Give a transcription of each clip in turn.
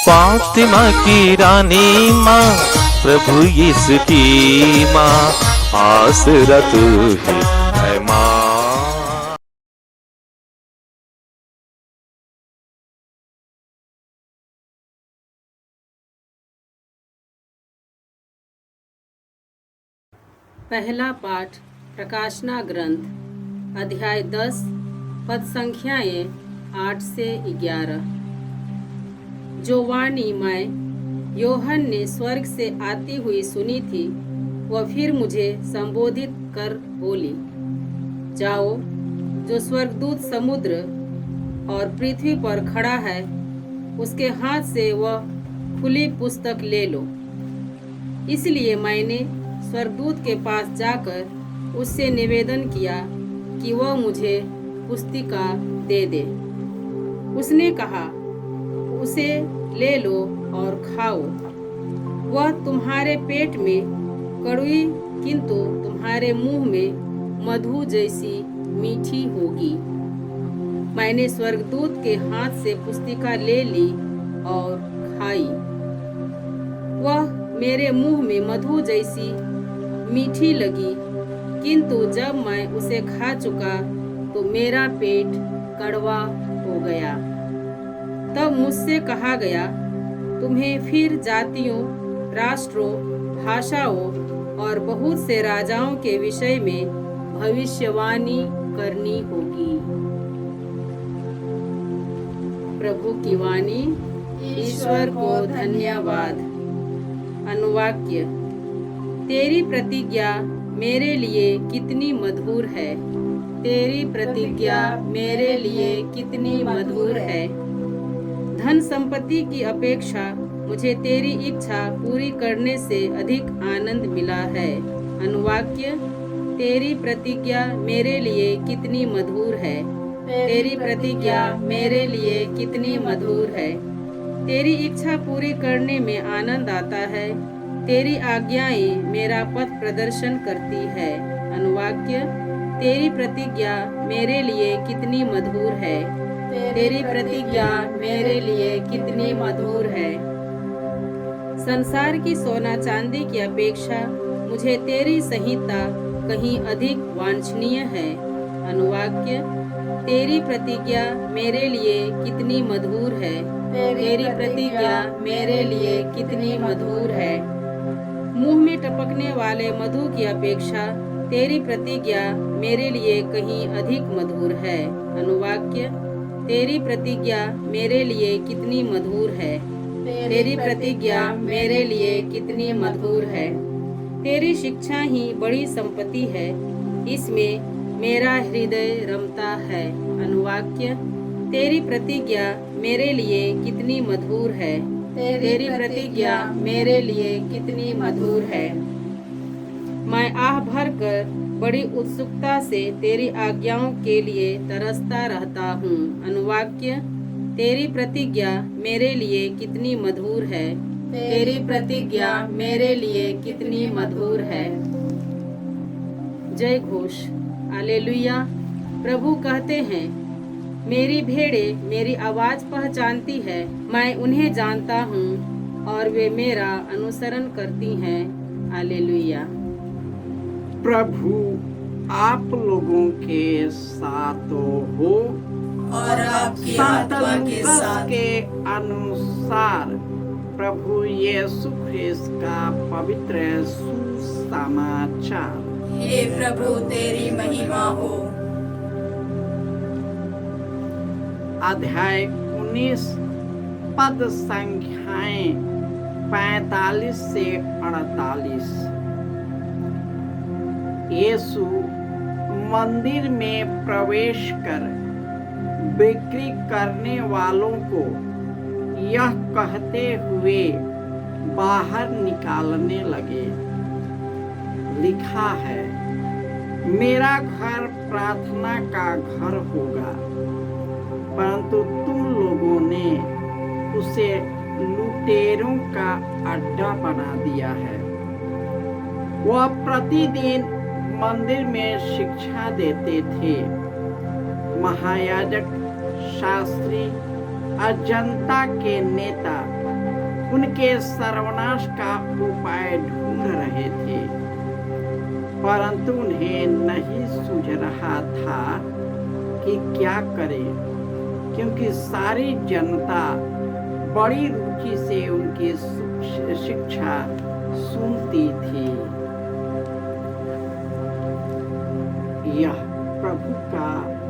फातिमा की रानी माँ, प्रभु यीशु की माँ, आसरा तू ही है माँ। पहला पाठ प्रकाशना ग्रंथ अध्याय 10 पद संख्याएं 8 से 11। जो वाणी मैं योहन ने स्वर्ग से आती हुई सुनी थी, वह फिर मुझे संबोधित कर बोली, जाओ, जो स्वर्गदूत समुद्र और पृथ्वी पर खड़ा है उसके हाथ से वह खुली पुस्तक ले लो। इसलिए मैंने स्वर्गदूत के पास जाकर उससे निवेदन किया कि वह मुझे पुस्तिका दे दे। उसने कहा, उसे ले लो और खाओ। वह तुम्हारे पेट में कड़वी किंतु तुम्हारे मुंह में मधु जैसी मीठी होगी। मैंने स्वर्गदूत के हाथ से पुस्तिका ले ली और खाई। वह मेरे मुंह में मधु जैसी मीठी लगी, किंतु जब मैं उसे खा चुका तो मेरा पेट कड़वा हो गया। तब मुझसे कहा गया, तुम्हें फिर जातियों, राष्ट्रों, भाषाओं और बहुत से राजाओं के विषय में भविष्यवाणी करनी होगी। प्रभु की वाणी। ईश्वर को धन्यवाद। अनुवाक्य। तेरी प्रतिज्ञा मेरे लिए कितनी मधुर है, तेरी प्रतिज्ञा मेरे लिए कितनी मधुर है। धन संपत्ति की अपेक्षा मुझे तेरी इच्छा पूरी करने से अधिक आनंद मिला है। अनुवाक्य। तेरी प्रतिज्ञा मेरे लिए कितनी मधुर है, तेरी प्रतिज्ञा मेरे लिए कितनी मधुर है। तेरी इच्छा पूरी करने में आनंद आता है, तेरी आज्ञाएं मेरा पथ प्रदर्शन करती है। अनुवाक्य। तेरी प्रतिज्ञा मेरे लिए कितनी मधुर है, तेरी प्रतिज्ञा मेरे लिए कितनी मधुर है। संसार की सोना चांदी की अपेक्षा मुझे तेरी संहिता कहीं अधिक वांछनीय है। अनुवाक्य। तेरी प्रतिज्ञा मेरे लिए कितनी मधुर है, तेरी प्रतिज्ञा मेरे लिए कितनी मधुर है। मुंह में टपकने वाले मधु की अपेक्षा तेरी प्रतिज्ञा मेरे लिए कहीं अधिक मधुर है। अनुवाक्य। तेरी प्रतिज्ञा मेरे लिए कितनी मधुर है, तेरी प्रतिज्ञा मेरे लिए कितनी मधुर है। तेरी शिक्षा ही बड़ी संपत्ति है, इसमें मेरा हृदय रमता है। अनुवाक्य। तेरी प्रतिज्ञा मेरे लिए कितनी मधुर है, तेरी प्रतिज्ञा मेरे लिए कितनी मधुर है। मैं आह भर कर बड़ी उत्सुकता से तेरी आज्ञाओं के लिए तरसता रहता हूँ। अनुवाक्य। तेरी प्रतिज्ञा मेरे लिए कितनी मधुर है, तेरी प्रतिज्ञा मेरे लिए कितनी मधुर है। जय घोष। हालेलुया। प्रभु कहते हैं, मेरी भेड़ें मेरी आवाज पहचानती है, मैं उन्हें जानता हूँ और वे मेरा अनुसरण करती हैं। हालेलुया। प्रभु आप लोगों के साथ हो और आपकी आत्मा के साथ। के अनुसार प्रभु यीशु ख्रिस्त का पवित्र सुसमाचार। हे प्रभु तेरी महिमा हो। अध्याय 19 पद संख्याएं 45 से 48। यीशु मंदिर में प्रवेश कर बिक्री करने वालों को यह कहते हुए बाहर निकालने लगे, लिखा है, मेरा घर प्रार्थना का घर होगा, परंतु तुम लोगों ने उसे लुटेरों का अड्डा बना दिया है। वह प्रतिदिन मंदिर में शिक्षा देते थे। महायाजक, शास्त्री और जनता के नेता उनके सर्वनाश का उपाय ढूंढ रहे थे, परंतु उन्हें नहीं सूझ रहा था कि क्या करें, क्योंकि सारी जनता बड़ी रुचि से उनकी शिक्षा सुनती थी। यह प्रभु का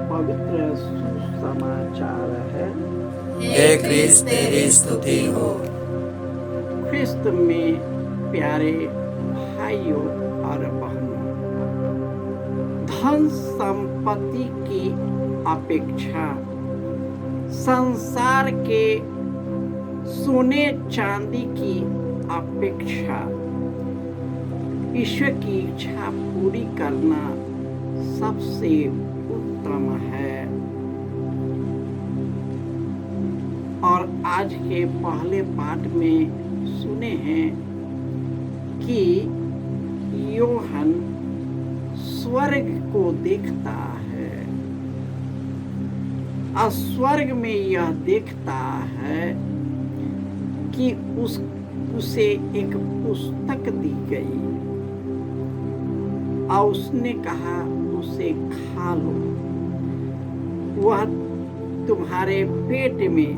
पवित्र सुसमाचार है। हे क्रिस्त तेरी स्तुति हो। ख्रिस्त में प्यारे भाइयों और बहनों, धन संपत्ति की अपेक्षा संसार के सोने चांदी की अपेक्षा ईश्वर की इच्छा पूरी करना सबसे उत्तम है। और आज के पहले पाठ में सुने हैं कि यूहन्ना स्वर्ग को देखता है और स्वर्ग में यह देखता है कि उसे एक पुस्तक दी गई और उसने कहा उसे खा लो, वह तुम्हारे पेट में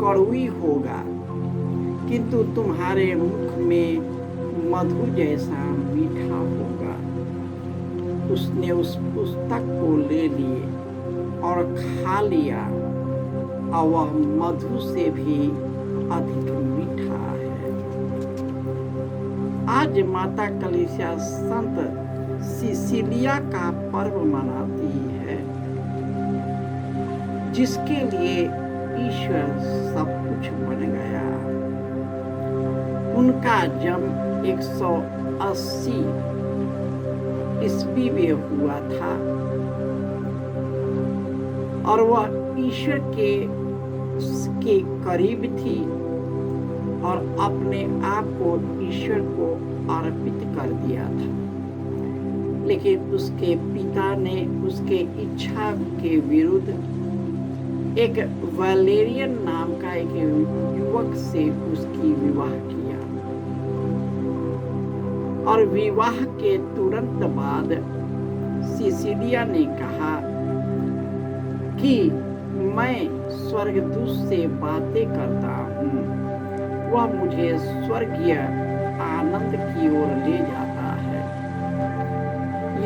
कड़वी होगा किंतु तुम्हारे मुख में मधु जैसा मीठा होगा। उसने उस पुस्तक को ले लिए और खा लिया और वह मधु से भी अधिक मीठा है। आज माता कलीसिया संत सिसिलिया का पर्व मनाती है, जिसके लिए ईश्वर सब कुछ बन गया। उनका जन्म 180 ईस्वी में हुआ था और वह ईश्वर के करीब थी और अपने आप को ईश्वर को अर्पित कर दिया था। लेकिन उसके पिता ने उसके इच्छा के विरुद्ध एक वैलेरियन नाम का एक युवक से उसकी विवाह किया और विवाह के तुरंत बाद सिसिलिया ने कहा कि मैं स्वर्गदूत से बातें करता हूँ, वह मुझे स्वर्गीय आनंद की ओर ले जाता है।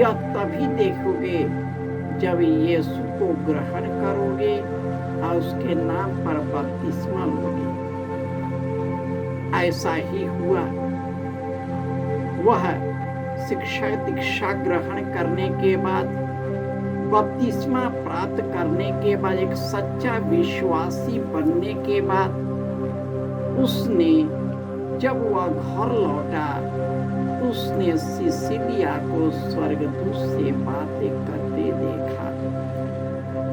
यह तभी देखोगे जब यीशु को ग्रहण करोगे और उसके नाम पर बपतिस्मा लोगे। ऐसा ही हुआ। वह दीक्षा ग्रहण करने के बाद, बपतिस्मा प्राप्त करने के बाद, एक सच्चा विश्वासी बनने के बाद, उसने जब वह घर लौटा, उसने सिसिलिया को स्वर्गदूत से बातें करते देखा।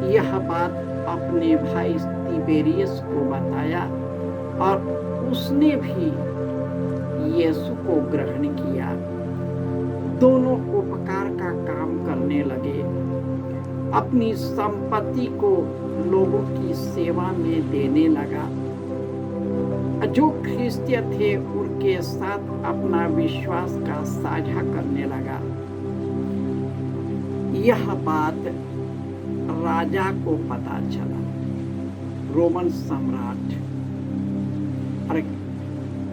यह बात अपने भाई तिबेरियस को बताया और उसने भी यीशु को ग्रहण किया। दोनों उपकार का काम करने लगे, अपनी संपत्ति को लोगों की सेवा में देने लगा। जो ख्रिस्तीय थे उनके साथ अपना विश्वास का साझा करने लगा। यह बात राजा को पता चला, रोमन सम्राट,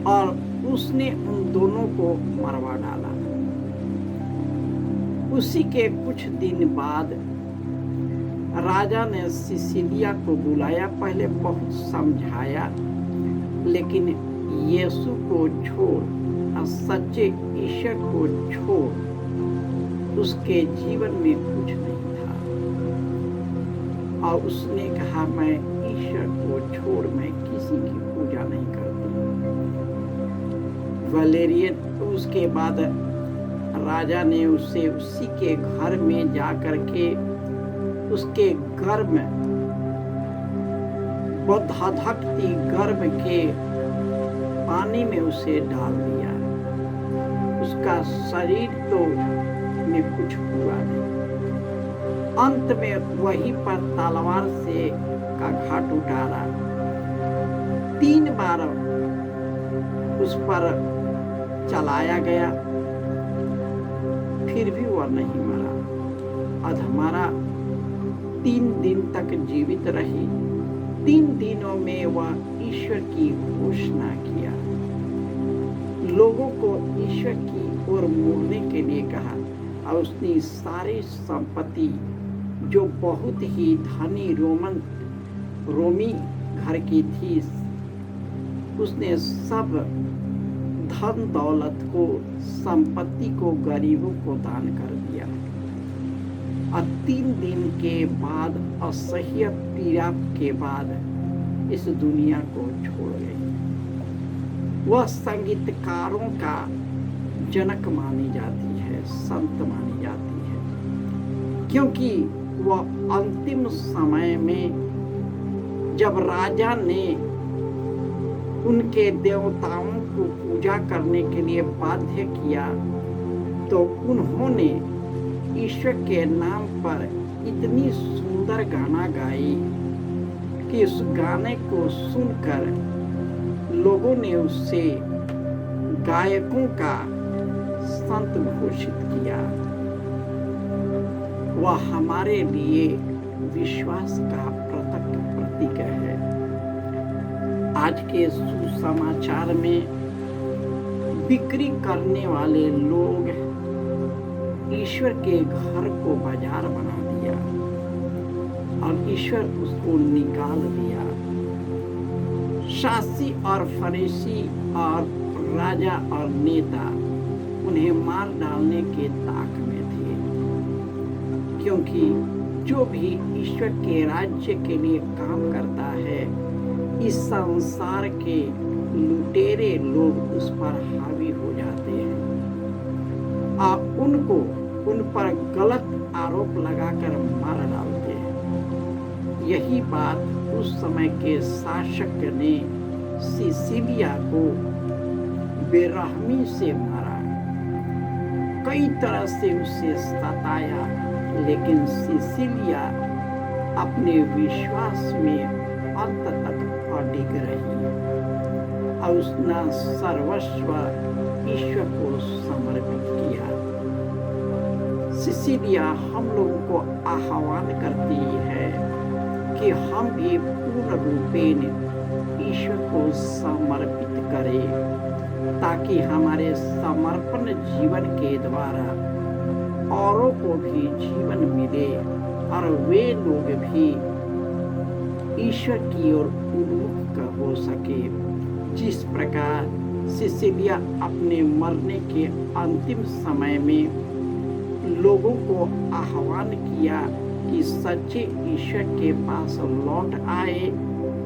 और उसने उन दोनों को मरवा डाला। उसी के कुछ दिन बाद राजा ने सिसिलिया को बुलाया, पहले बहुत समझाया, लेकिन यीशु को छोड़ और सच्चे ईश्वर को छोड़ उसके जीवन में कुछ नहीं था। और उसने कहा, मैं ईश्वर को छोड़ मैं किसी की पूजा नहीं करती। वैलेरियन, उसके बाद राजा ने उसे उसी के घर में जा करके उसके गर्भ में धधकती गर्भ के पानी में उसे डाल दिया। उसका शरीर तो में कुछ हुआ नहीं। अंत में वहीं पर तलवार से का घाट उतारा। 3 बार उस पर चलाया गया, फिर भी वह नहीं मरा। अधमरा 3 दिन तक जीवित रही। 3 दिनों में वह ईश्वर की घोषणा किया, लोगों को ईश्वर की ओर मुड़ने के लिए कहा, और उसने सारी संपत्ति जो बहुत ही धनी रोमी घर की थी, उसने सब धन दौलत को, संपत्ति को गरीबों को दान कर दिया। और 3 दिन के बाद, असह्य पीड़ा के बाद इस दुनिया को छोड़ गई। वह संगीतकारों का जनक मानी जाती है, संत मानी जाती है, क्योंकि वह अंतिम समय में जब राजा ने उनके देवताओं को पूजा करने के लिए बाध्य किया, तो उन्होंने ईश्वर के नाम पर इतनी सुंदर गाना गाई कि उस गाने को सुनकर लोगों ने उससे गायकों का संत घोषित किया। वह हमारे लिए विश्वास का प्रतीक है। आज के सुसमाचार में बिक्री करने वाले लोग ईश्वर के घर को बाजार बना दिया और ईश्वर उसको निकाल दिया। शास्त्री और फरीसी और राजा और नेता उन्हें मार डालने के ताक में थे, क्योंकि जो भी ईश्वर के राज्य के लिए काम करता है, इस संसार के लुटेरे लोग उस पर हावी हो जाते हैं और उन पर गलत आरोप लगाकर मार डालते हैं। यही बात उस समय के शासक ने सिसिलिया को बेरहमी से मारा, कई तरह से उसे सताया, लेकिन सिसिलिया अपने विश्वास में अंत तक अडिग रही और उसने सर्वस्व ईश्वर को समर्पित किया। सिसिलिया हम लोगों को आह्वान करती है कि हम भी पूर्ण रूपेण ईश्वर को समर्पित करें, ताकि हमारे समर्पण जीवन के द्वारा औरों को भी जीवन मिले और वे लोग भी ईश्वर की ओर उन्मुख हो सके। जिस प्रकार सिसिलिया अपने मरने के अंतिम समय में लोगों को आह्वान किया कि सच्चे ईश्वर के पास लौट आए,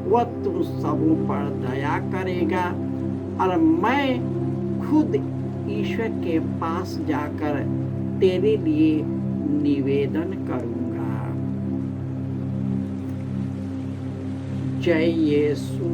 वह तुम सबों पर दया करेगा और मैं खुद ईश्वर के पास जाकर तेरे लिए निवेदन करूंगा। जय यीशु।